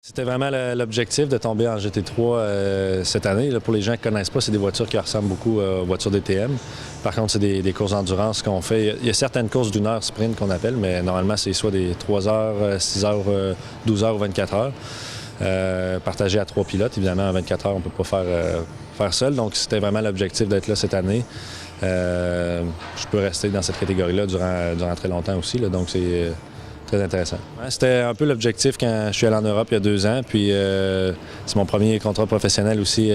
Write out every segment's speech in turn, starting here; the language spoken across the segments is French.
C'était vraiment l'objectif de tomber en GT3 cette année. Là, pour les gens qui ne connaissent pas, c'est des voitures qui ressemblent beaucoup aux voitures DTM. Par contre, c'est des courses d'endurance qu'on fait. Il y a certaines courses d'1 heure sprint qu'on appelle, mais normalement, c'est soit des 3 heures, 6 heures, 12 heures ou 24 heures. Partagées à 3 pilotes. Évidemment, en 24 heures, on ne peut pas faire seul. Donc, c'était vraiment l'objectif d'être là cette année. Je peux rester dans cette catégorie-là durant très longtemps aussi. Là, donc, c'est très intéressant. Ouais, c'était un peu l'objectif quand je suis allé en Europe il y a 2 ans. Puis c'est mon premier contrat professionnel aussi,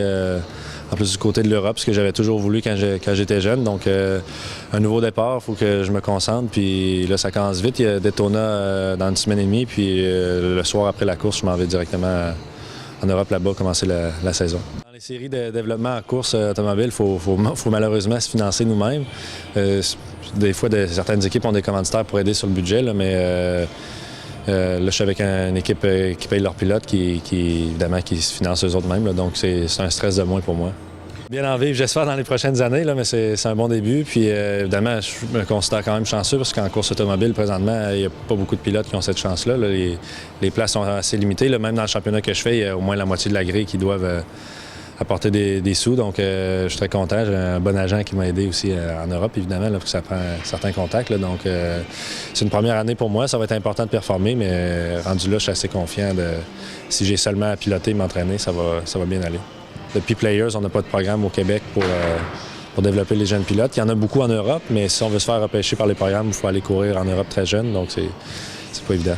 en plus du côté de l'Europe, ce que j'avais toujours voulu quand j'étais jeune. Donc un nouveau départ, il faut que je me concentre. Puis là, ça commence vite. Il y a Daytona dans 1 semaine et demie. Puis le soir après la course, je m'en vais directement en Europe là-bas, commencer la saison. Dans les séries de développement en course automobile, il faut malheureusement se financer nous-mêmes. Des fois, certaines équipes ont des commanditaires pour aider sur le budget, là, mais là, je suis avec une équipe qui paye leurs pilotes, évidemment, qui se financent eux autres mêmes. Là, donc, c'est un stress de moins pour moi. Bien en vivre, j'espère, dans les prochaines années, là, mais c'est un bon début. Puis, évidemment, je me considère quand même chanceux parce qu'en course automobile, présentement, il n'y a pas beaucoup de pilotes qui ont cette chance-là. Là. Les places sont assez limitées. Là. Même dans le championnat que je fais, il y a au moins la moitié de la grille qui doivent apporter des sous. Donc, je suis très content. J'ai un bon agent qui m'a aidé aussi en Europe, évidemment, là, parce que ça prend certains contacts. Là. Donc, c'est une première année pour moi. Ça va être important de performer, mais rendu là, je suis assez confiant. Si j'ai seulement à piloter et m'entraîner, ça va bien aller. Depuis Players, on n'a pas de programme au Québec pour développer les jeunes pilotes. Il y en a beaucoup en Europe, mais si on veut se faire repêcher par les programmes, il faut aller courir en Europe très jeune. Donc, c'est pas évident.